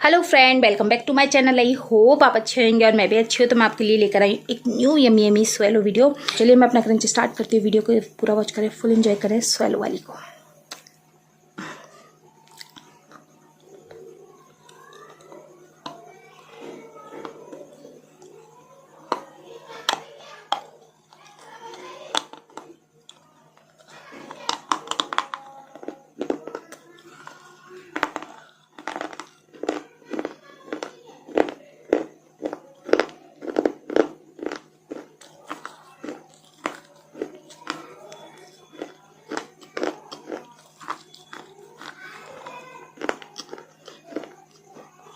Hello friend, welcome back to my channel. I hope आप अच्छे होंगे और मैं भी अच्छी हूँ। तो मैं आपके लिए लेकर आई एक new yummy yummy swallow video. चलिए मैं अपना क्रंच स्टार्ट करती हूँ। वीडियो को पूरा वॉच करें, फुल एंजॉय करें स्वेलो वाली को।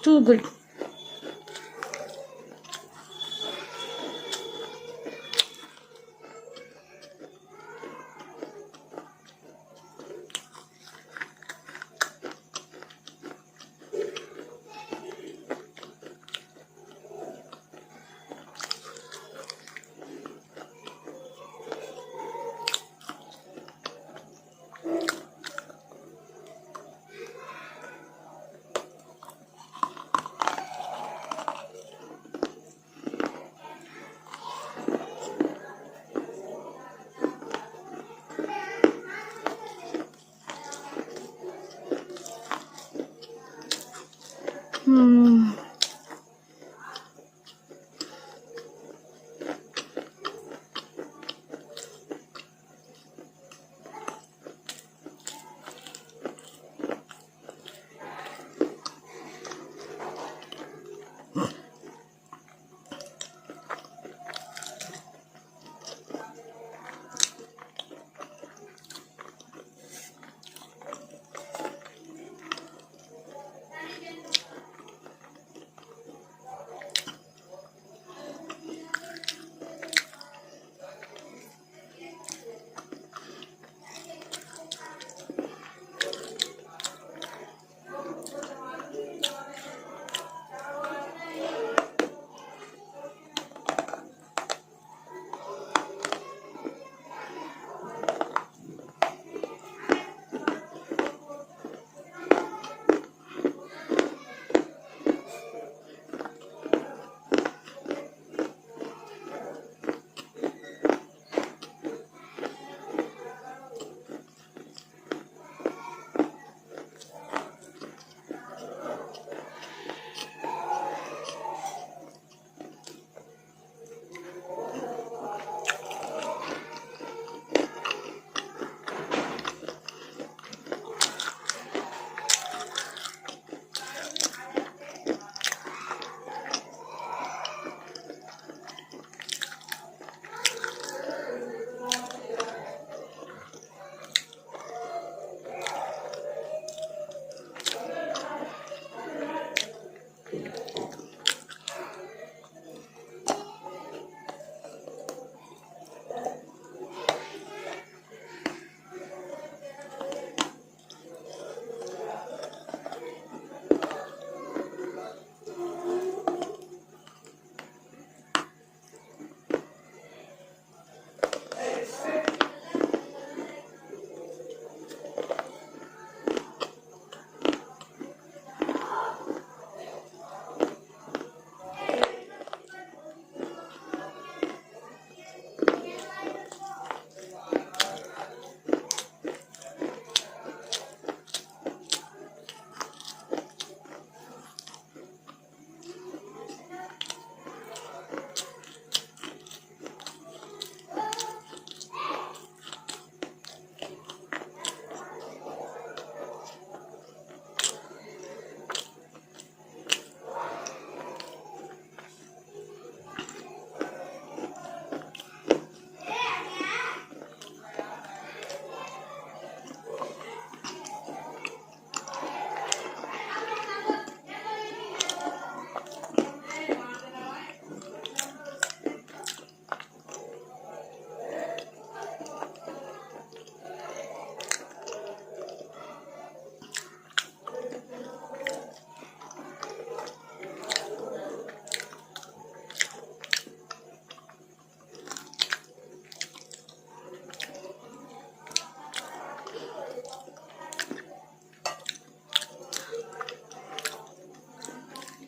To good.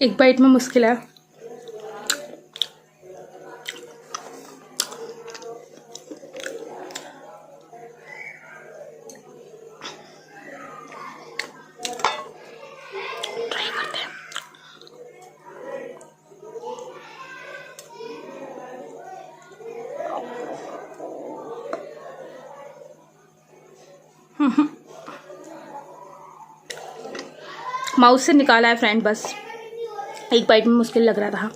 एक बाइट में मुश्किल है। ट्राई करते हैं। माउथ से निकाला है फ्रेंड, बस एक बाइट में मुश्किल लग रहा था।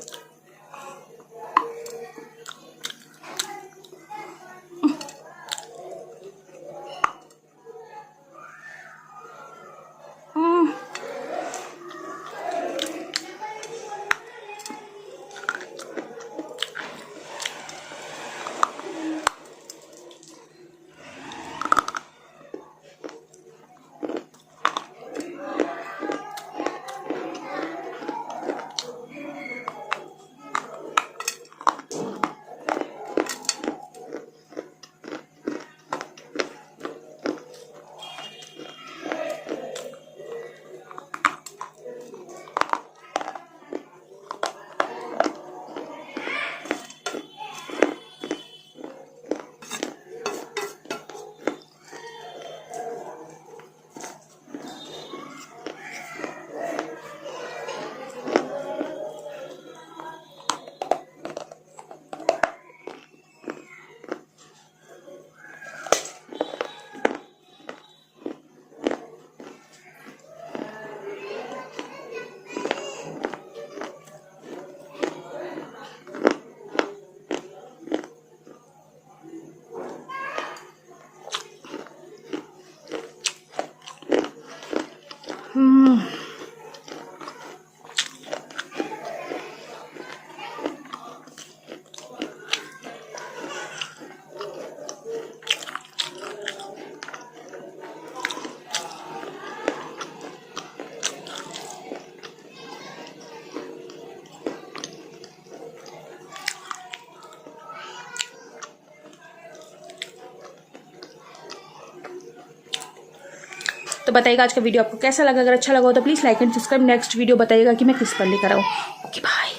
तो बताइएगा आज का वीडियो आपको कैसा लगा। अगर अच्छा लगा हो तो please like and subscribe. Next video बताइएगा कि मैं किस पर लेकर आऊँ। Okay bye.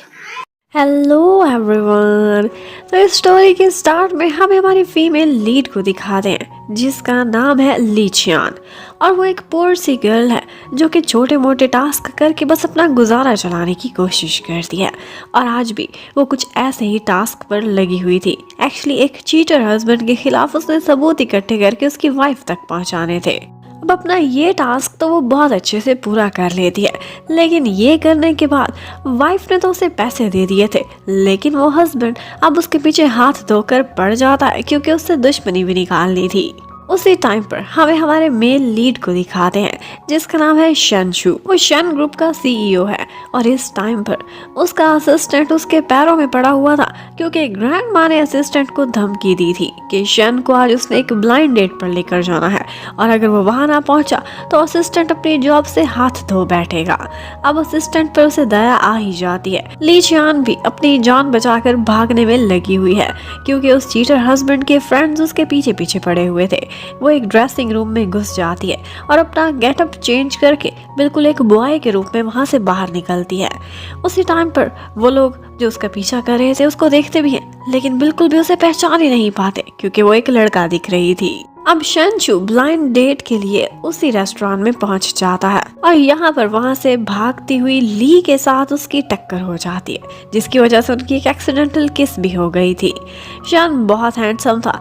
Hello everyone. तो इस स्टोरी के स्टार्ट में हमें हमारी फीमेल लीड को दिखाते हैं जिसका नाम है ली चियान, और वो एक पुअर सी गर्ल है जो कि छोटे मोटे टास्क करके बस अपना गुजारा चलाने की कोशिश करती है। और आज भी वो कुछ ऐसे ही टास्क पर लगी हुई थी। एक्चुअली एक चीटर हस्बैंड के खिलाफ उसने सबूत इकट्ठे करके उसकी वाइफ तक पहुंचाने थे। अब अपना ये टास्क तो वो बहुत अच्छे से पूरा कर लेती है, लेकिन ये करने के बाद वाइफ ने तो उसे पैसे दे दिए थे, लेकिन वो हस्बैंड अब उसके पीछे हाथ धोकर पड़ जाता है क्योंकि उससे दुश्मनी भी निकालनी थी। उसी टाइम पर हमें हमारे मेल लीड को दिखाते हैं जिसका नाम है शनशु। वो शन ग्रुप का सीईओ है और इस टाइम पर उसका असिस्टेंट उसके पैरों में पड़ा हुआ था क्योंकि ग्रैंड माँ ने असिस्टेंट को धमकी दी थी कि शन को आज उसने एक ब्लाइंड डेट पर लेकर जाना है और अगर वो वहां ना पहुंचा तो असिस्टेंट अपनी जॉब से हाथ धो बैठेगा। अब असिस्टेंट पर उसे दया आ ही जाती है। ली चियान भी अपनी जान बचाकर भागने में लगी हुई है क्योंकि उस चीटर हस्बैंड के फ्रेंड्स उसके पीछे पीछे पड़े हुए थे। वो एक ड्रेसिंग रूम में घुस जाती है और अपना गेटअप चेंज करके बिल्कुल एक बॉय के रूप में वहां से बाहर निकलती है। उसी टाइम पर वो लोग जो उसका पीछा कर रहे थे उसको देखते भी हैं, लेकिन बिल्कुल भी उसे पहचान ही नहीं पाते क्योंकि वो एक लड़का दिख रही थी। अब शनशु ब्लाइंड डेट के लिए उसी रेस्टोरेंट में पहुंच जाता है और यहाँ पर वहां से भागती हुई ली के साथ उसकी टक्कर हो जाती है जिसकी वजह से उनकी एक एक्सीडेंटल किस भी हो गई थी। शन बहुत हैंडसम था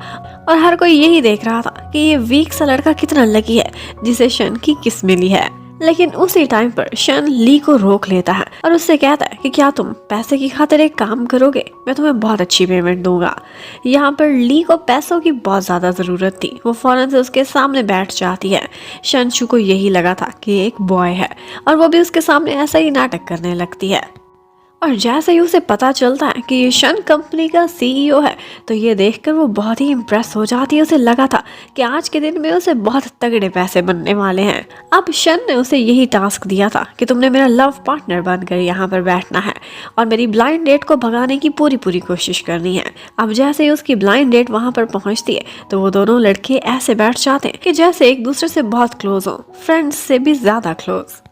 और हर कोई यही देख रहा था कि ये वीक सा लड़का कितना लकी है जिसे शन की किस मिली है। लेकिन उसी टाइम पर शन ली को रोक लेता है और उससे कहता है कि क्या तुम पैसे की खातिर एक काम करोगे, मैं तुम्हें बहुत अच्छी पेमेंट दूंगा। यहाँ पर ली को पैसों की बहुत ज्यादा जरूरत थी। वो फौरन से उसके सामने बैठ जाती है। शनशु को यही लगा था कि एक बॉय है और वो भी उसके सामने ऐसा ही नाटक करने लगती है। और जैसे ही उसे पता चलता है कि ये शन कंपनी का सीईओ है तो ये देखकर वो बहुत ही इम्प्रेस हो जाती है। उसे लगा था कि आज के दिन में उसे बहुत तगड़े पैसे बनने वाले हैं। अब शन ने उसे यही टास्क दिया था कि तुमने मेरा लव पार्टनर बनकर यहाँ पर बैठना है और मेरी ब्लाइंड डेट को भगाने की पूरी कोशिश करनी है। अब जैसे ही उसकी ब्लाइंड डेट वहाँ पर पहुँचती है तो वो दोनों लड़के ऐसे बैठ जाते हैं कि जैसे एक दूसरे से बहुत क्लोज हो, फ्रेंड्स से भी ज्यादा क्लोज।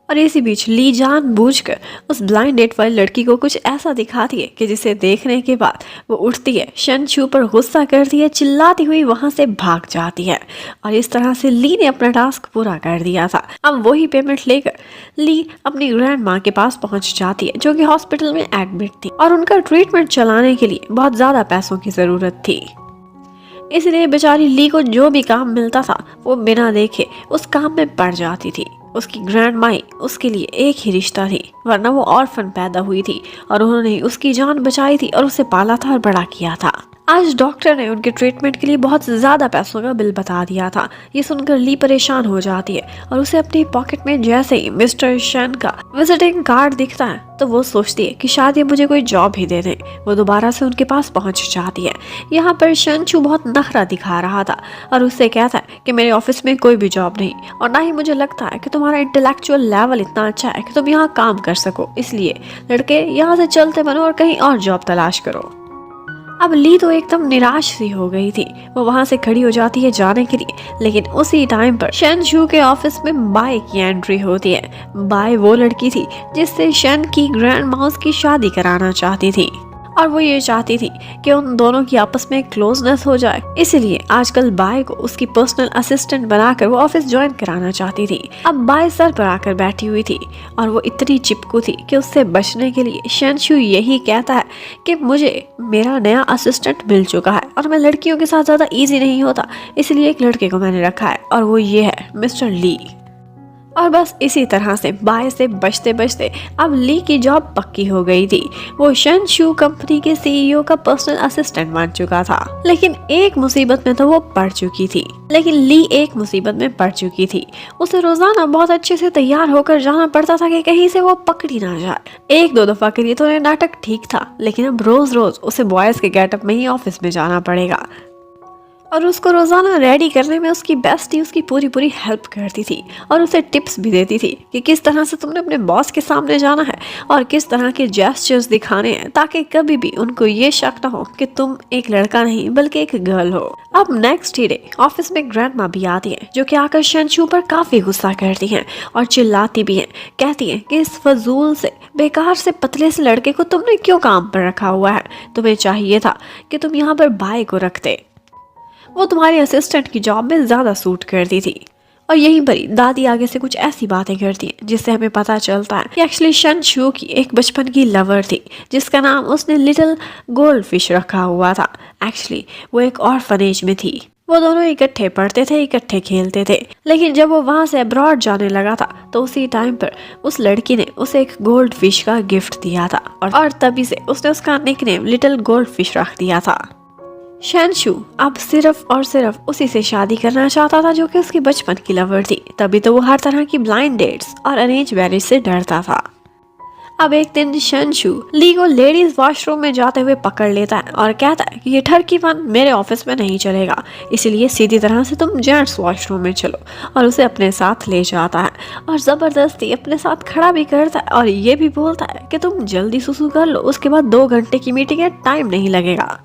और इसी बीच ली जानबूझकर उस ब्लाइंड डेट वाली लड़की को कुछ ऐसा दिखाती है कि जिसे देखने के बाद वो उठती है, शनशू पर गुस्सा करती है, चिल्लाती हुई वहां से भाग जाती है। और इस तरह से ली ने अपना टास्क पूरा कर दिया था। अब वही पेमेंट लेकर ली अपनी ग्रैंड माँ के पास पहुंच जाती है, जो कि हॉस्पिटल में एडमिट थी और उनका ट्रीटमेंट चलाने के लिए बहुत ज्यादा पैसों की जरूरत थी। इसलिए बेचारी ली को जो भी काम मिलता था वो बिना देखे उस काम में पड़ जाती थी। उसकी ग्रैंड माई उसके लिए एक ही रिश्ता थी, वरना वो ऑर्फन पैदा हुई थी और उन्होंने उसकी जान बचाई थी और उसे पाला था और बड़ा किया था। आज डॉक्टर ने उनके ट्रीटमेंट के लिए बहुत ज्यादा पैसों का बिल बता दिया था। ये सुनकर ली परेशान हो जाती है और उसे अपनी पॉकेट में जैसे ही मिस्टर शन का विजिटिंग कार्ड दिखता है तो वो सोचती है कि शायद ये मुझे कोई जॉब ही दे दें। वो दोबारा से उनके पास पहुंच जाती है। यहाँ पर शनशू बहुत नखरा दिखा रहा था और उससे कहता है कि मेरे ऑफिस में कोई भी जॉब नहीं और ना ही मुझे लगता है कि तुम्हारा इंटेलेक्चुअल लेवल इतना अच्छा है कि तुम यहाँ काम कर सको, इसलिए लड़के यहाँ से चलते बनो और कहीं और जॉब तलाश करो। अब ली तो एकदम निराश सी हो गई थी। वो वहां से खड़ी हो जाती है जाने के लिए, लेकिन उसी टाइम पर शनशू के ऑफिस में बाय की एंट्री होती है। बाय वो लड़की थी जिससे शन की ग्रैंड माउस की शादी कराना चाहती थी और वो ये चाहती थी कि उन दोनों की आपस में क्लोजनेस हो जाए। इसलिए आजकल बाय को उसकी पर्सनल असिस्टेंट बनाकर वो ऑफिस ज्वाइन कराना चाहती थी। अब बाय सर पर आकर बैठी हुई थी और वो इतनी चिपकू थी कि उससे बचने के लिए शनशू यही कहता है कि मुझे मेरा नया असिस्टेंट मिल चुका है और मैं लड़कियों के साथ ज्यादा ईजी नहीं होता, इसलिए एक लड़के को मैंने रखा है और वो ये है मिस्टर ली। और बस इसी तरह से बाय से बचते बचते अब ली की जॉब पक्की हो गई थी। वो शनशू कंपनी के सीईओ का पर्सनल असिस्टेंट बन चुका था। लेकिन एक मुसीबत में तो वो पड़ चुकी थी। उसे रोजाना बहुत अच्छे से तैयार होकर जाना पड़ता था कि कहीं से वो पकड़ी ना जाए। एक दो दफा के लिए तो ये नाटक ठीक था, लेकिन अब रोज रोज उसे बॉयज के गेटअप में ही ऑफिस में जाना पड़ेगा। और उसको रोजाना रेडी करने में उसकी बेस्टी उसकी पूरी हेल्प करती थी और उसे टिप्स भी देती थी कि किस तरह से तुमने अपने बॉस के सामने जाना है और किस तरह के जेस्चर्स दिखाने हैं ताकि कभी भी उनको ये शक ना हो कि तुम एक लड़का नहीं बल्कि एक गर्ल हो। अब नेक्स्ट डे ऑफिस में ग्रैंडमा भी आती है, जो कि आकर शनशू पर काफी गुस्सा करती हैं और चिल्लाती भी हैं। कहती हैं कि इस फजूल से बेकार से पतले से लड़के को तुमने क्यों काम पर रखा हुआ है, तुम्हें चाहिए था कि तुम यहाँ पर बाय को रखते, वो तुम्हारी असिस्टेंट की जॉब में ज्यादा सूट करती थी। और यहीं पर दादी आगे से कुछ ऐसी बातें करती हैं जिससे हमें पता चलता है कि एक्चुअली शनशू की एक बचपन की लवर थी जिसका नाम उसने लिटिल गोल्ड फिश रखा हुआ था। एक्चुअली वो एक ऑर्फनेज में थी। वो दोनों इकट्ठे पढ़ते थे, इकट्ठे खेलते थे, लेकिन जब वो वहां से अब्रॉड जाने लगा था तो उसी टाइम पर उस लड़की ने उसे एक गोल्ड फिश का गिफ्ट दिया था और तभी से उसने उसका निकनेम लिटिल गोल्ड फिश रख दिया था। शनशू अब सिर्फ और सिर्फ उसी से शादी करना चाहता था जो कि उसकी बचपन की लवर थी, तभी तो वो हर तरह की ब्लाइंड डेट्स और अरेंज मैरिज से डरता था। अब एक दिन शनशू ली को लेडीज वॉशरूम में जाते हुए पकड़ लेता है और कहता है कि ये ठरकीपन मेरे ऑफिस में नहीं चलेगा, इसलिए सीधी तरह से तुम जेंट्स वॉशरूम में चलो, और उसे अपने साथ ले जाता है और जबरदस्ती अपने साथ खड़ा भी करता है और ये भी बोलता है कि तुम जल्दी सुसु कर लो, उसके बाद 2 घंटे की मीटिंग है, टाइम नहीं लगेगा।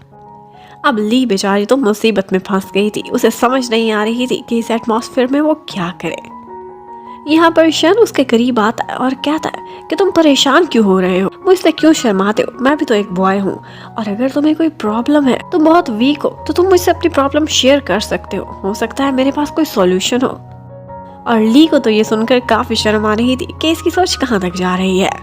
अब ली बेचारी तो मुसीबत में फंस गई थी। उसे समझ नहीं आ रही थी कि इस एटमॉस्फेयर में वो क्या करे। यहाँ पर शन उसके करीब आता है और कहता है कि तुम परेशान क्यों हो रहे हो, मुझसे क्यों शर्माते हो, मैं भी तो एक बॉय हूँ और अगर तुम्हें कोई प्रॉब्लम है, तुम बहुत वीक हो तो तुम मुझसे अपनी प्रॉब्लम शेयर कर सकते हो सकता है मेरे पास कोई सॉल्यूशन हो। और ली को तो ये सुनकर काफी शर्म आ रही थी कि इसकी सोच कहाँ तक जा रही है।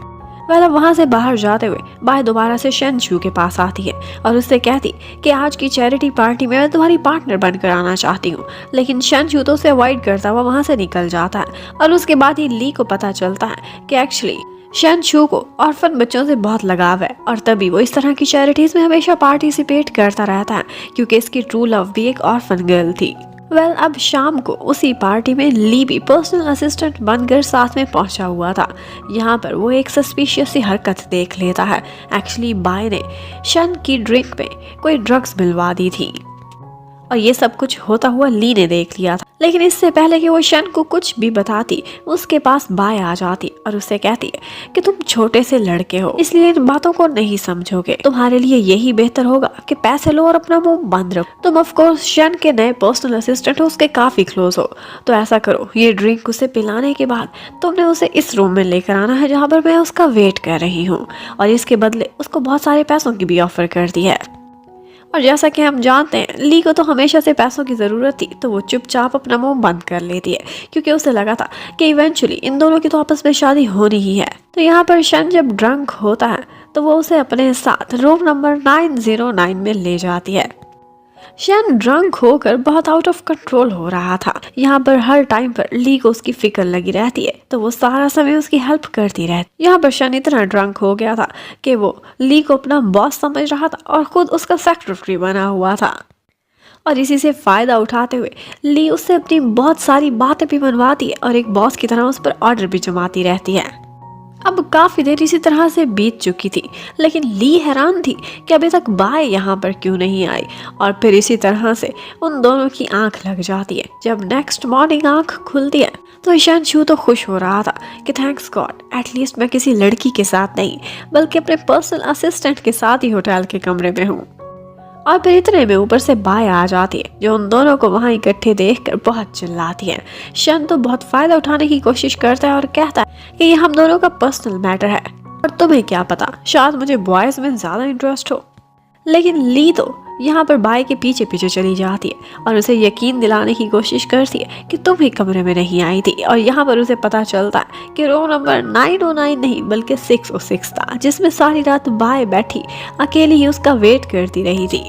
वह वहां से बाहर जाते हुए बाय दोबारा से शनशू के पास आती है और उससे कहती कि आज की चैरिटी पार्टी में मैं तुम्हारी पार्टनर बनकर आना चाहती हूँ, लेकिन शनशू तो उसे अवॉइड करता हुआ वहां से निकल जाता है। और उसके बाद ही ली को पता चलता है कि एक्चुअली शनशू को ऑर्फन बच्चों से बहुत लगाव है और तभी वो इस तरह की चैरिटीज में हमेशा पार्टिसिपेट करता रहता है क्योंकि इसकी ट्रू लव भी एक ऑर्फन गर्ल थी। अब शाम को उसी पार्टी में ली भी पर्सनल असिस्टेंट बनकर साथ में पहुंचा हुआ था। यहाँ पर वो एक सस्पिशियस सी हरकत देख लेता है। एक्चुअली बाय ने शन की ड्रिंक में कोई ड्रग्स मिलवा दी थी और ये सब कुछ होता हुआ ली ने देख लिया था। लेकिन इससे पहले कि वो शन को कुछ भी बताती, उसके पास बाय आ जाती और उससे कहती है कि तुम छोटे से लड़के हो, इसलिए इन बातों को नहीं समझोगे। तुम्हारे लिए यही बेहतर होगा कि पैसे लो और अपना मुंह बंद रखो। तुम ऑफ कोर्स शन के नए पर्सनल असिस्टेंट हो, उसके काफी क्लोज हो, तो ऐसा करो, ये ड्रिंक उसे पिलाने के बाद तुमने उसे इस रूम में लेकर आना है जहाँ पर मैं उसका वेट कर रही हूँ, और इसके बदले उसको बहुत सारे पैसों की भी ऑफर कर दी है। और जैसा कि हम जानते हैं, ली को तो हमेशा से पैसों की ज़रूरत थी, तो वो चुपचाप अपना मुंह बंद कर लेती है, क्योंकि उसे लगा था कि इवेंचुअली इन दोनों की तो आपस में शादी होनी ही है। तो यहाँ पर शन जब ड्रंक होता है तो वो उसे अपने साथ रूम नंबर 909 में ले जाती है। शन ड्रंक होकर बहुत आउट ऑफ कंट्रोल हो रहा था। यहाँ पर हर टाइम पर ली को उसकी फिक्र लगी रहती है, तो वो सारा समय उसकी हेल्प करती रहती। यहाँ पर शन इतना ड्रंक हो गया था कि वो ली को अपना बॉस समझ रहा था और खुद उसका सेक्रेटरी बना हुआ था। और इसी से फायदा उठाते हुए ली उससे अपनी बहुत सारी बातें भी मनवाती है और एक बॉस की तरह उस पर ऑर्डर भी जमाती रहती है। अब काफी देर इसी तरह से बीत चुकी थी, लेकिन ली हैरान थी कि अभी तक बाय यहाँ पर क्यों नहीं आई। और फिर इसी तरह से उन दोनों की आंख लग जाती है। जब नेक्स्ट मॉर्निंग आंख खुलती है तो शन शू तो खुश हो रहा था कि थैंक्स गॉड, एटलीस्ट मैं किसी लड़की के साथ नहीं बल्कि अपने पर्सनल असिस्टेंट के साथ ही होटल के कमरे में हूँ। और फिर इतने में ऊपर से बाय आ जाती है, जो उन दोनों को वहां इकट्ठे देखकर बहुत चिल्लाती है। शन तो बहुत फायदा उठाने की कोशिश करता है और कहता है कि ये हम दोनों का पर्सनल मैटर है और तुम्हें क्या पता, शायद मुझे बॉयज में ज्यादा इंटरेस्ट हो। लेकिन ली तो यहाँ पर बाय के पीछे पीछे चली जाती है और उसे यकीन दिलाने की कोशिश करती है कि तुम ही कमरे में नहीं आई थी। और यहाँ पर उसे पता चलता है कि रूम नंबर 909 नहीं बल्कि 606 था, जिसमें सारी रात बाय बैठी अकेली ही उसका वेट करती रही थी।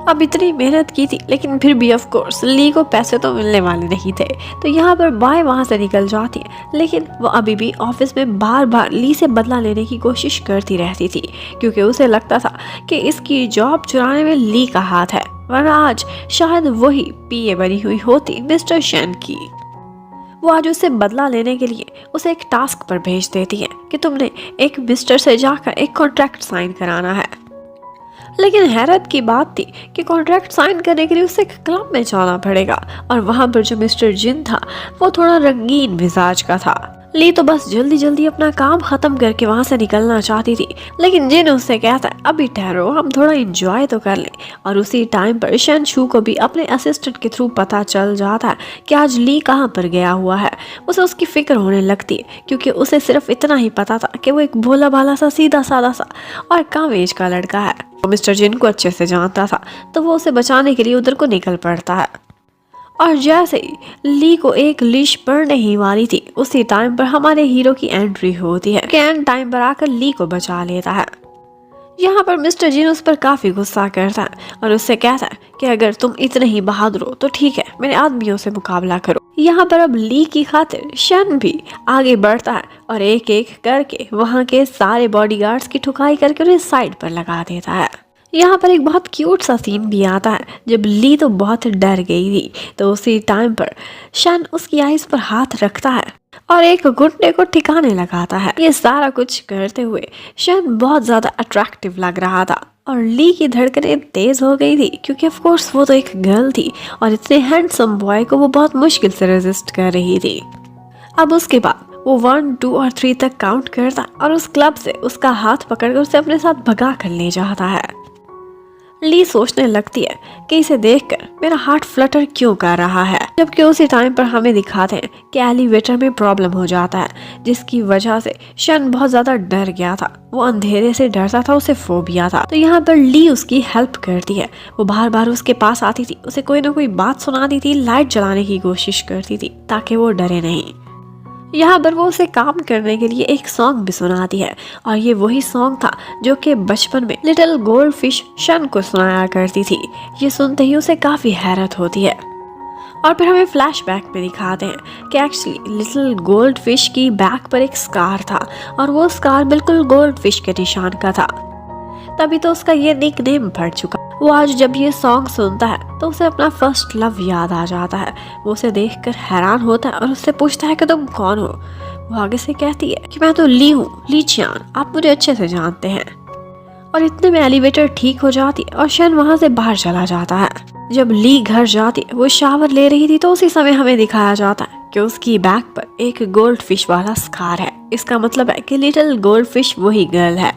अब इतनी मेहनत की थी, लेकिन फिर भी ऑफ कोर्स ली को पैसे तो मिलने वाले नहीं थे। तो यहाँ पर बाय वहाँ से निकल जाती है, लेकिन वो अभी भी ऑफिस में बार बार ली से बदला लेने की कोशिश करती रहती थी, क्योंकि उसे लगता था कि इसकी जॉब चुराने में ली का हाथ है, वरना आज शायद वही पीए बनी हुई होती मिस्टर शन की। वो आज उसे बदला लेने के लिए उसे एक टास्क पर भेज देती है कि तुमने एक मिस्टर से जाकर एक कॉन्ट्रैक्ट साइन कराना है। लेकिन हैरत की बात थी कि कॉन्ट्रैक्ट साइन करने के लिए उसे एक क्लब में जाना पड़ेगा, और वहां पर जो मिस्टर जिन था वो थोड़ा रंगीन मिजाज का था। ली तो बस जल्दी जल्दी अपना काम खत्म करके वहां से निकलना चाहती थी, लेकिन जिन उससे कहता है अभी ठहरो, हम थोड़ा एंजॉय तो कर लें। और उसी टाइम पर शन शू को भी अपने असिस्टेंट के थ्रू पता चल जाता है कि आज ली कहाँ पर गया हुआ है। उसे उसकी फिक्र होने लगती है, क्योंकि उसे सिर्फ इतना ही पता था कि वो एक भोला भाला सा सीधा सादा सा और कम एज का लड़का है। वो मिस्टर जिन को अच्छे से जानता था, तो वो उसे बचाने के लिए उधर को निकल पड़ता है। और जैसे ही ली को एक लीश पड़ने ही वाली थी, उसी टाइम पर हमारे हीरो की एंट्री होती है। एंड टाइम पर आकर ली को बचा लेता है। यहाँ पर मिस्टर जिन उस पर काफी गुस्सा करता है और उससे कहता है कि अगर तुम इतने ही बहादुर हो तो ठीक है, मेरे आदमियों से मुकाबला करो। यहाँ पर अब ली की खातिर शन भी आगे बढ़ता है और एक एक करके वहाँ के सारे बॉडीगार्ड्स की ठुकाई करके उन्हें साइड पर लगा देता है। यहाँ पर एक बहुत क्यूट सा सीन भी आता है, जब ली तो बहुत डर गई थी, तो उसी टाइम पर शन उसकी आइज पर हाथ रखता है और एक घुटने को ठिकाने लगाता है। ये सारा कुछ करते हुए शन बहुत ज्यादा अट्रैक्टिव लग रहा था और ली की धड़कनें तेज हो गई थी, क्योंकि ऑफ कोर्स वो तो एक गर्ल थी और इतने हैंडसम बॉय को वो बहुत मुश्किल से रेजिस्ट कर रही थी। अब उसके बाद वो 1, 2 और 3 तक काउंट करता और उस क्लब से उसका हाथ पकड़कर उसे अपने साथ भगा कर ले जाता है। ली सोचने लगती है कि इसे देखकर मेरा हार्ट फ्लटर क्यों कर रहा है, जबकि उसी टाइम पर हमें दिखाते हैं कि एलिवेटर में प्रॉब्लम हो जाता है, जिसकी वजह से शन बहुत ज्यादा डर गया था। वो अंधेरे से डरता था, उसे फोबिया था। तो यहाँ पर ली उसकी हेल्प करती है। वो बार बार उसके पास आती थी, उसे कोई ना कोई बात सुनाती थी, लाइट जलाने की कोशिश करती थी ताकि वो डरे नहीं। यहाँ पर वो उसे काम करने के लिए एक सॉन्ग भी सुनाती है, और ये वही सॉन्ग था जो कि बचपन में लिटिल गोल्ड फिश शन को सुनाया करती थी। ये सुनते ही उसे काफी हैरत होती है। और फिर हमें फ्लैशबैक में दिखाते हैं कि एक्चुअली लिटिल गोल्ड फिश की बैक पर एक स्कार था, और वो स्कार बिल्कुल गोल्ड फिश के निशान का था। तभी तो उसका ये निक नेम पड़ चुका। वो आज जब ये सॉन्ग सुनता है तो उसे अपना फर्स्ट लव याद आ जाता है। वो उसे देखकर हैरान होता है और उससे पूछता है कि तुम कौन हो। वो आगे से कहती है कि मैं तो ली हूँ, ली चियान, आप मुझे अच्छे से जानते हैं। और इतने में एलिवेटर ठीक हो जाती है और शन वहाँ से बाहर चला जाता है। जब ली घर जाती है वो शावर ले रही थी तो उसी समय हमें दिखाया जाता है कि उसकी बैक पर एक गोल्ड फिश वाला स्कार है। इसका मतलब है कि लिटिल गोल्ड फिश वही गर्ल है।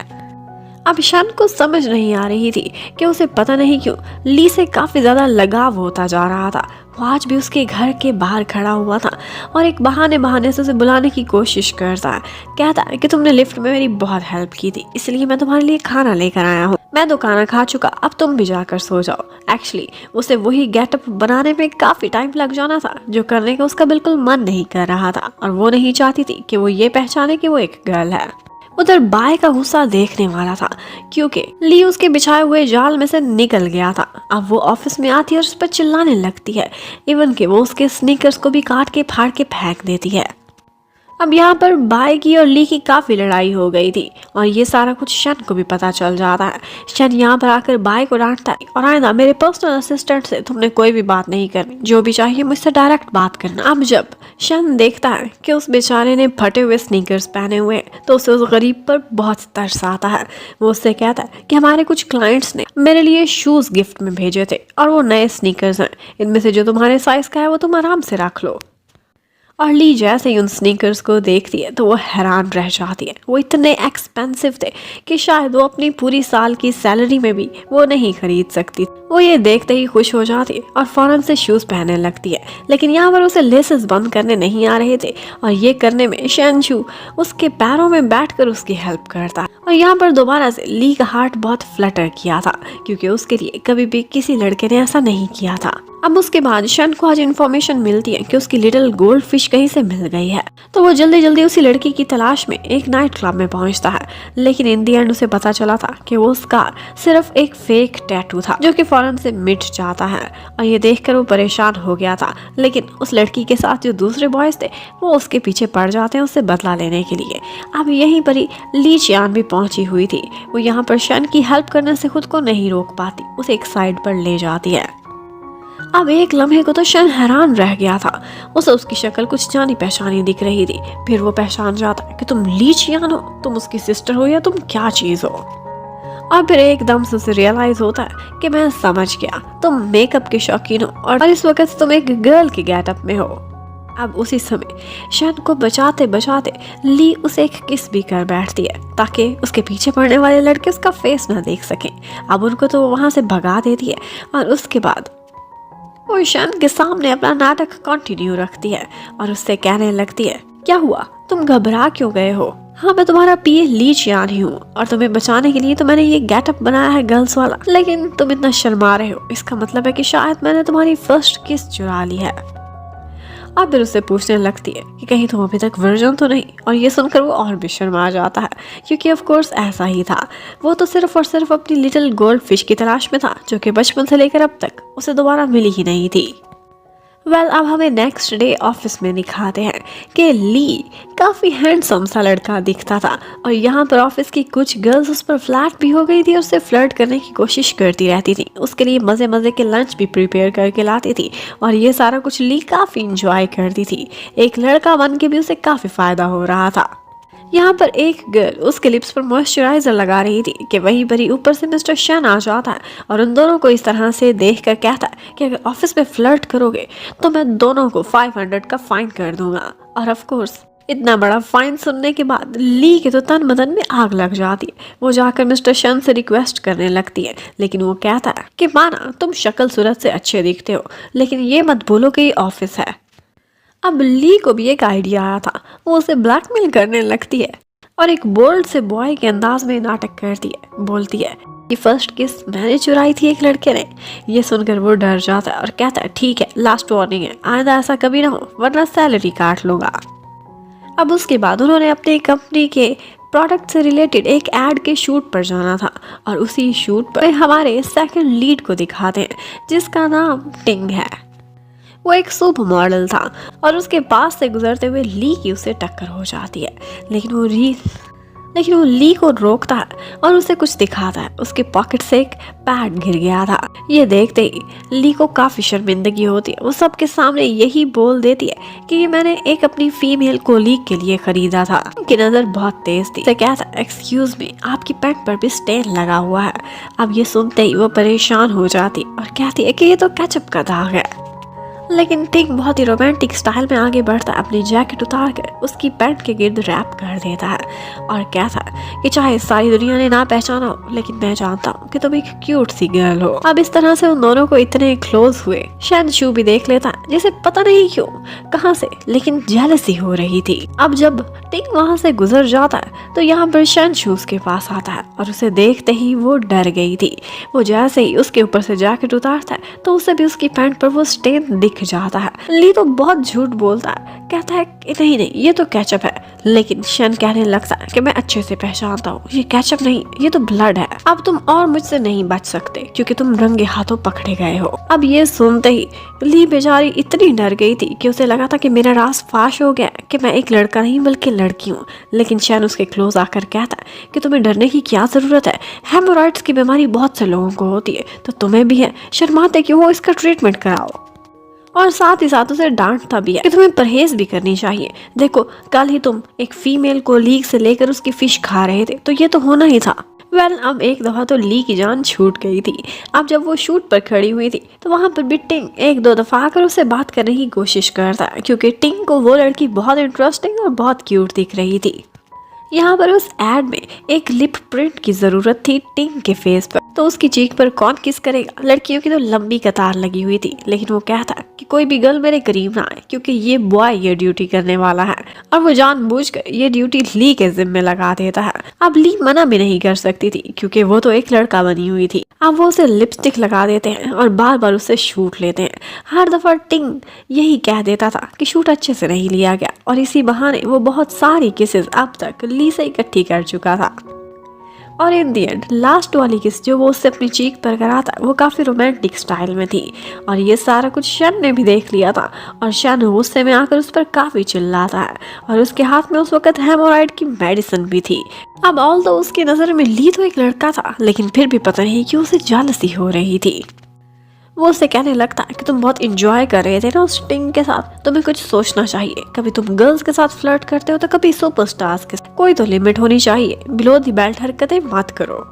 अब शन को समझ नहीं आ रही थी कि उसे पता नहीं क्यों ली से काफी ज्यादा लगाव होता जा रहा था। वो आज भी उसके घर के बाहर खड़ा हुआ था और एक बहाने से उसे बुलाने की कोशिश करता है। कहता है कि तुमने लिफ्ट में मेरी बहुत हेल्प की थी, इसलिए मैं तुम्हारे लिए खाना लेकर आया हूँ। मैं तो खाना खा चुका, अब तुम भी जाकर सो जाओ। एक्चुअली उसे वही गेटअप बनाने में काफी टाइम लग जाना था जो करने का उसका बिल्कुल मन नहीं कर रहा था, और वो नहीं चाहती थी कि वो ये पहचाने कि वो एक गर्ल है। उधर बाय का गुस्सा देखने वाला था क्योंकि ली उसके बिछाए हुए जाल में से निकल गया था। अब वो ऑफिस में आती है और उस पर चिल्लाने लगती है, इवन कि वो उसके स्नीकर्स को भी काट के फाड़ के फेंक देती है। अब यहाँ पर बाय की और ली की काफी लड़ाई हो गई थी और ये सारा कुछ शन को भी पता चल जाता है। शन यहाँ पर आकर बाय को डांटता है, और आइंदा मेरे पर्सनल असिस्टेंट से तुमने कोई भी बात नहीं करनी, जो भी चाहिए मुझसे डायरेक्ट बात करना। अब जब शन देखता है कि उस बेचारे ने फटे हुए स्नीकर्स पहने हुए हैं तो उसे उस गरीब पर बहुत तरस आता है। वो उससे कहता है कि हमारे कुछ क्लाइंट्स ने मेरे लिए शूज गिफ्ट में भेजे थे और वो नए स्नीकर्स हैं, इनमें से जो तुम्हारे साइज का है वो तुम आराम से रख लो। और ली जैसे ही उन स्नीकर्स को देखती है तो वो हैरान रह जाती है। वो इतने एक्सपेंसिव थे कि शायद वो अपनी पूरी साल की सैलरी में भी वो नहीं खरीद सकती। वो ये देखते ही खुश हो जाती है और फौरन से शूज पहनने लगती है, लेकिन यहाँ पर उसे लेसेस बंद करने नहीं आ रहे थे और ये करने में शेनशू उसके पैरों में बैठकर उसकी हेल्प करता है। और यहाँ पर दोबारा से ली का हार्ट बहुत फ्लटर किया था क्योंकि उसके लिए कभी भी किसी लड़के ने ऐसा नहीं किया था। अब उसके बाद शन को आज इन्फॉर्मेशन मिलती है कि उसकी लिटिल गोल्ड फिश कहीं से मिल गई है, तो वो जल्दी जल्दी उसी लड़की की तलाश में एक नाइट क्लब में पहुंचता है। लेकिन इन दी एंड उसे पता चला था कि वो स्कार सिर्फ एक फेक टैटू था जो कि फौरन से मिट जाता है, और ये देखकर वो परेशान हो गया था। लेकिन उस लड़की के साथ जो दूसरे बॉयज थे वो उसके पीछे पड़ जाते हैं उससे बदला लेने के लिए। अब यहीं पर ही ली चियान भी पहुंची हुई थी। वो यहाँ पर शन की हेल्प करने से खुद को नहीं रोक पाती, उसे एक साइड पर ले जाती है। अब एक लम्हे को तो शन हैरान रह गया था। उसे उसकी शक्ल कुछ जानी पहचानी दिख रही थी। फिर वो पहचान जाता है कि तुम ली चियान हो, तुम उसकी सिस्टर हो या तुम क्या चीज हो। और फिर एकदम से उसे रियलाइज होता है कि मैं समझ गया, तुम मेकअप के शौकीन हो और इस वक्त तुम एक गर्ल के गेटअप में हो। अब उसी समय शन को बचाते बचाते ली उसे एक किस भी कर बैठती है ताकि उसके पीछे पड़ने वाले लड़के उसका फेस ना देख सकें। अब उनको तो वहां से भगा देती है और उसके बाद वो शन के सामने अपना नाटक कंटिन्यू रखती है और उससे कहने लगती है, क्या हुआ, तुम घबरा क्यों गए हो? हाँ, मैं तुम्हारा पीए ली चियान ही हूँ और तुम्हें बचाने के लिए तो मैंने ये गेटअप बनाया है गर्ल्स वाला, लेकिन तुम इतना शर्मा रहे हो, इसका मतलब है कि शायद मैंने तुम्हारी फर्स्ट किस चुरा ली है। अब फिर उससे पूछने लगती है कि कहीं तुम अभी तक वर्जन तो नहीं, और ये सुनकर वो और भी शर्मा जाता है क्योंकि ऑफ कोर्स ऐसा ही था। वो तो सिर्फ और सिर्फ अपनी लिटिल गोल्ड फिश की तलाश में था जो कि बचपन से लेकर अब तक उसे दोबारा मिली ही नहीं थी। अब हमें नेक्स्ट डे ऑफिस में दिखाते हैं कि ली काफी हैंडसम सा लड़का दिखता था और यहाँ पर ऑफिस की कुछ गर्ल्स उस पर फ्लैट भी हो गई थी और उससे फ्लर्ट करने की कोशिश करती रहती थी। उसके लिए मजे मजे के लंच भी प्रिपेयर करके लाती थी और ये सारा कुछ ली काफी इंजॉय करती थी। एक लड़का बन के भी उसे काफी फायदा हो रहा था। यहाँ पर एक गर्ल उसके लिप्स पर मॉइस्चराइजर लगा रही थी कि वहीं पर ही ऊपर से मिस्टर शन आ जाता है और उन दोनों को इस तरह से देखकर कहता है कि अगर ऑफिस में फ्लर्ट करोगे तो मैं दोनों को 500 का फाइन कर दूंगा। और ऑफ कोर्स इतना बड़ा फाइन सुनने के बाद ली के तो तन बदन में आग लग जाती है। वो जाकर मिस्टर शन से रिक्वेस्ट करने लगती है, लेकिन वो कहता है कि माना तुम शक्ल सूरत से अच्छे दिखते हो, लेकिन ये मत भूलो कि ये ऑफिस है। अब ली को भी एक आइडिया आया था। वो उसे ब्लैकमेल करने लगती है और एक बोल्ड से बॉय के अंदाज में नाटक करती है। बोलती है कि फर्स्ट किस मैंने चुराई थी एक लड़के ने। ये सुनकर वो डर जाता है और कहता है ठीक है, लास्ट वार्निंग है, आइंदा ऐसा कभी ना हो वरना सैलरी काट लूंगा। अब उसके बाद उन्होंने अपनी कंपनी के प्रोडक्ट से रिलेटेड एक एड के शूट पर जाना था और उसी शूट पर हमारे सेकंड लीड को दिखाते हैं जिसका नाम टिंग है। वो एक सुपर मॉडल था और उसके पास से गुजरते हुए ली की उसे टक्कर हो जाती है, लेकिन लेकिन वो ली को रोकता है और उसे कुछ दिखाता है। उसके पॉकेट से एक पैड गिर गया था। ये देखते ही ली को काफी शर्मिंदगी होती है। वो सबके सामने यही बोल देती है कि ये मैंने एक अपनी फीमेल कोलीग के लिए खरीदा था। उनकी नजर बहुत तेज थी। उसे कहता है, एक्सक्यूज मी, आपकी पैंट पर भी स्टेन लगा हुआ है। अब ये सुनते ही वो परेशान हो जाती और कहती है कि ये तो केचप का दाग है। लेकिन टिंग बहुत ही रोमांटिक स्टाइल में आगे बढ़ता है। अपनी जैकेट उतार कर उसकी पैंट के गिर्द रैप कर देता है और कहता है कि चाहे सारी दुनिया ने ना पहचाना हो, लेकिन मैं जानता हूँ कि तुम एक क्यूट सी गर्ल हो। अब इस तरह से उन दोनों को इतने क्लोज हुए। शैन शू भी देख लेता है, जिसे पता नहीं क्यों, कहाँ से, लेकिन जेलसी हो रही थी। अब जब टिंग वहाँ से गुजर जाता है तो यहाँ पर शैन शू उसके पास आता है और उसे देखते ही वो डर गई थी। वो जैसे ही उसके ऊपर से जैकेट उतारता है तो उसे भी उसकी पैंट पर वो स्टेन दिख जाता है। ली तो बहुत झूठ बोलता है, कहता है कि नहीं ये तो केचप है। लेकिन शन कहने लगता है कि मैं अच्छे से पहचानता हूँ, ये केचप नहीं, ये तो ब्लड है। अब तुम और मुझसे नहीं बच सकते क्योंकि तुम रंगे हाथों पकड़े गए हो। अब ये सुनते ही ली बेचारी इतनी डर गई थी कि उसे लगा था कि मेरा राज फाश हो गया, कि मैं एक लड़का नहीं बल्कि लड़की हूँ। लेकिन शन उसके क्लोज आकर कहता है कि तुम्हें डरने की क्या जरूरत है, हेमोरॉइड्स की बीमारी बहुत से लोगों को होती है, तो तुम्हें भी है, शर्माते क्यों हो, इसका ट्रीटमेंट कराओ। और साथ ही साथ उसे डांटता भी है कि तुम्हें परहेज भी करनी चाहिए। देखो, कल ही तुम एक फीमेल कोलीग से लेकर उसकी फिश खा रहे थे, तो ये तो होना ही था। अब एक दफा तो ली की जान छूट गई थी। अब जब वो शूट पर खड़ी हुई थी तो वहाँ पर भी टिंग एक दो दफा आकर उससे बात करने की कोशिश करता है, क्योंकि टिंग को वो लड़की बहुत इंटरेस्टिंग और बहुत क्यूट दिख रही थी। यहाँ पर उस एड में एक लिप प्रिंट की जरूरत थी टिंग के फेस पर, तो उसकी चीख पर कौन किस करेगा। लड़कियों की तो लंबी कतार लगी हुई थी, लेकिन वो कहता कि कोई भी गर्ल मेरे करीब ना आए क्योंकि ये बॉय ये ड्यूटी करने वाला है। और वो जानबूझकर ये ड्यूटी ली के जिम्मे लगा देता है। अब ली मना भी नहीं कर सकती थी क्योंकि वो तो एक लड़का बनी हुई थी। अब वो उसे लिपस्टिक लगा देते हैं और बार बार उससे शूट लेते हैं। हर दफा टिंग यही कह देता था कि शूट अच्छे से नहीं लिया गया, और इसी बहाने वो बहुत सारी किसेस अब तक ली से इकट्ठी कर चुका था। और इन दी एंड लास्ट वाली किस जो वो उससे अपनी चीख पर करा था वो काफी रोमांटिक स्टाइल में थी, और ये सारा कुछ शन ने भी देख लिया था। और शन गुस्से में आकर उस पर काफी चिल्लाता है, और उसके हाथ में उस वक्त हेमोराइड की मेडिसिन भी थी। अब ऑल तो उसकी नजर में ली तो एक लड़का था, लेकिन फिर भी पता नहीं क्यों उसे जालसी हो रही थी। वो उससे कहने लगता है कि तुम बहुत इंजॉय कर रहे थे ना उस टिंग के साथ, तुम्हें कुछ सोचना चाहिए। कभी तुम गर्ल्स के साथ फ्लर्ट करते हो तो कभी सुपरस्टार्स के साथ। कोई तो लिमिट होनी चाहिए, बिलो द बेल्ट हरकतें मत करो।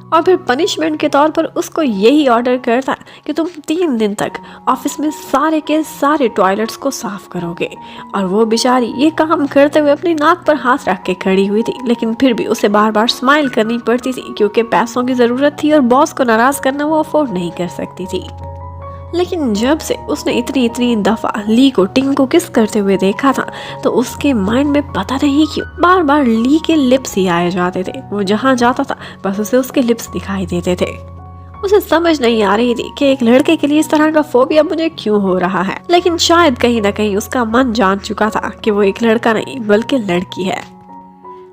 और फिर पनिशमेंट के तौर पर उसको यही ऑर्डर करता कि तुम 3 दिन तक ऑफिस में सारे के सारे टॉयलेट्स को साफ करोगे। और वो बेचारी ये काम करते हुए अपनी नाक पर हाथ रख के खड़ी हुई थी, लेकिन फिर भी उसे बार बार स्माइल करनी पड़ती थी क्योंकि पैसों की जरूरत थी और बॉस को नाराज करना वो अफोर्ड नहीं कर सकती थी। लेकिन जब से उसने इतनी दफा ली को टिंग को किस करते हुए देखा था तो उसके माइंड में पता नहीं क्यों बार बार ली के लिप्स ही आए जाते थे। वो जहाँ जाता था बस उसे उसके लिप्स दिखाई देते थे। उसे समझ नहीं आ रही थी कि एक लड़के के लिए इस तरह का फोबिया मुझे क्यों हो रहा है, लेकिन शायद कहीं ना कहीं उसका मन जान चुका था कि वो एक लड़का नहीं बल्कि लड़की है।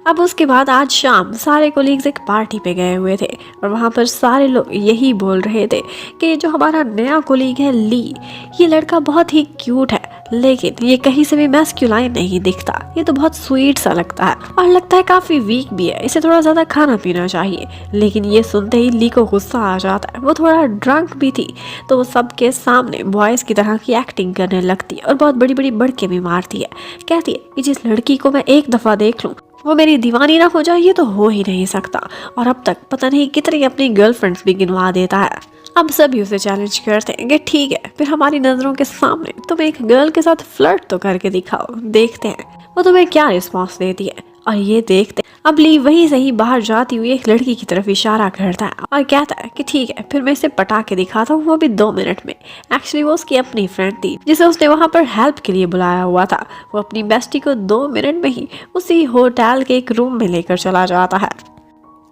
अब उसके बाद आज शाम सारे कोलीग्स एक पार्टी पे गए हुए थे, और वहाँ पर सारे लोग यही बोल रहे थे कि जो हमारा नया कोलीग है ली, ये लड़का बहुत ही क्यूट है, लेकिन ये कहीं से भी मैस्कुलाइन नहीं दिखता। ये तो बहुत स्वीट सा लगता है और लगता है काफी वीक भी है, इसे थोड़ा ज्यादा खाना पीना चाहिए। लेकिन ये सुनते ही ली को गुस्सा आ जाता है। वो थोड़ा ड्रंक भी थी, तो वो सबके सामने बॉयज की तरह की एक्टिंग करने लगती है और बहुत बड़ी बड़ी बड़के भी मारती है। कहती है कि जिस लड़की को मैं एक दफा देख लूं वो मेरी दीवानी ना हो जाए, ये तो हो ही नहीं सकता। और अब तक पता नहीं कितनी अपनी गर्लफ्रेंड्स भी गिनवा देता है। अब सभी उसे चैलेंज करते हैं कि ठीक है, फिर हमारी नजरों के सामने तुम एक गर्ल के साथ फ्लर्ट तो करके दिखाओ, देखते हैं वो तुम्हें क्या रिस्पॉन्स देती है। और ये देखते अब ली वहीं से ही बाहर जाती हुई एक लड़की की तरफ इशारा करता है और कहता है कि ठीक है, फिर मैं इसे पटा के दिखाता हूँ, वो भी 2 मिनट में। एक्चुअली वो उसकी अपनी फ्रेंड थी जिसे उसने वहाँ पर हेल्प के लिए बुलाया हुआ था। वो अपनी बेस्टी को 2 मिनट में ही उसी होटल के एक रूम में लेकर चला जाता है।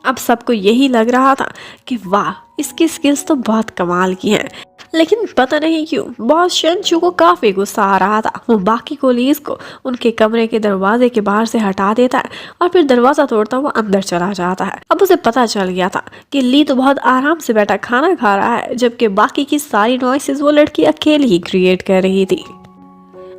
अब सबको यही लग रहा था कि वाह, इसकी स्किल्स तो बहुत कमाल की हैं। लेकिन पता नहीं क्यों बॉस शनचू को काफी गुस्सा आ रहा था। वो बाकी कोलीग्स को उनके कमरे के दरवाजे के बाहर से हटा देता है और फिर दरवाजा तोड़ता हुआ अंदर चला जाता है। अब उसे पता चल गया था कि ली तो बहुत आराम से बैठा खाना खा रहा है, जबकि बाकी की सारी नॉइसेस वो लड़की अकेली ही क्रिएट कर रही थी।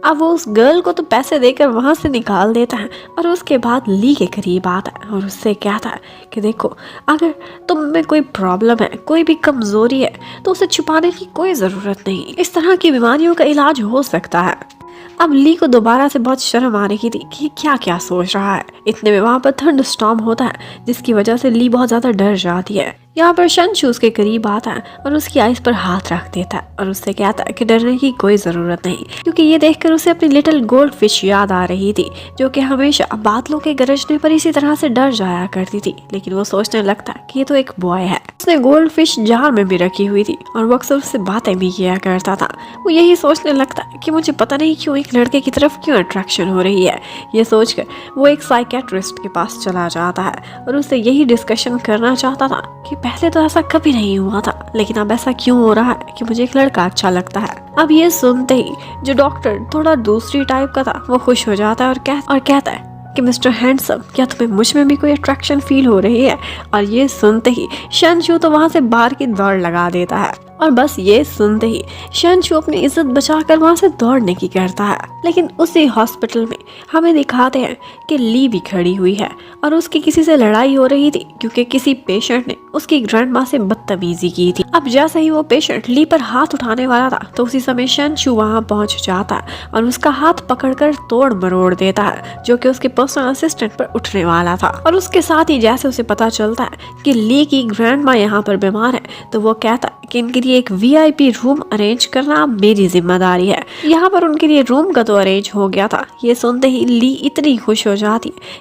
अब वो उस गर्ल को तो पैसे देकर वहाँ से निकाल देता है और उसके बाद ली के करीब आता है और उससे कहता है कि देखो, अगर तुम में कोई प्रॉब्लम है, कोई भी कमजोरी है, तो उसे छुपाने की कोई ज़रूरत नहीं। इस तरह की बीमारियों का इलाज हो सकता है। अब ली को दोबारा से बहुत शर्म आ रही थी कि क्या क्या सोच रहा है। इतने में वहाँ पर थंडरस्टॉर्म होता है जिसकी वजह से ली बहुत ज़्यादा डर जाती है। यहाँ पर शंशु उसके करीब आता है और उसकी आइस पर हाथ रख देता है और उससे कहता है कि डरने की कोई ज़रूरत नहीं, क्योंकि ये देखकर उसे अपनी लिटिल गोल्ड फिश याद आ रही थी जो कि हमेशा बादलों के गरजने पर इसी तरह से डर जाया करती थी। लेकिन वो सोचने लगता है कि ये तो एक बॉय है। उसने गोल्ड फिश जार में भी रखी हुई थी और वो अक्सर उससे बातें भी किया करता था। वो यही सोचने लगता है कि मुझे पता नहीं क्यों एक लड़के की तरफ क्यों अट्रैक्शन हो रही है। ये सोचकर वो एक साइकेट्रिस्ट के पास चला जाता है और उससे यही डिस्कशन करना चाहता था कि पहले तो ऐसा कभी नहीं हुआ था, लेकिन अब ऐसा क्यों हो रहा है कि मुझे एक लड़का अच्छा लगता है। अब ये सुनते ही जो डॉक्टर थोड़ा दूसरी टाइप का था वो खुश हो जाता है और कहता है कि मिस्टर हैंडसम, क्या तुम्हें मुझ में भी कोई अट्रैक्शन फील हो रही है। और ये सुनते ही शंशु तो वहाँ से बाहर की दौड़ लगा देता है और बस ये सुनते ही शंशु अपनी इज्जत बचाकर वहाँ से दौड़ने की करता है। लेकिन उसी हॉस्पिटल में हमें दिखाते हैं कि ली भी खड़ी हुई है और उसकी किसी से लड़ाई हो रही थी क्योंकि किसी पेशेंट ने उसकी ग्रैंडमा से बदतमीजी की थी। अब जैसे ही वो पेशेंट ली पर हाथ उठाने वाला था तो उसी समय शंशु वहाँ पहुँच जाता है और उसका हाथ पकड़कर तोड़ मरोड़ देता है, जो कि उसके पर्सनल असिस्टेंट पर उठने वाला था। और उसके साथ ही जैसे उसे पता चलता है कि ली की ग्रैंडमा यहाँ पर बीमार है तो वो कहता है कि इनके लिए एक VIP रूम अरेंज करना मेरी जिम्मेदारी है। यहाँ पर उनके लिए रूम का तो अरेंज हो गया था। ये सुनते ही ली इतनी खुश हो जाती है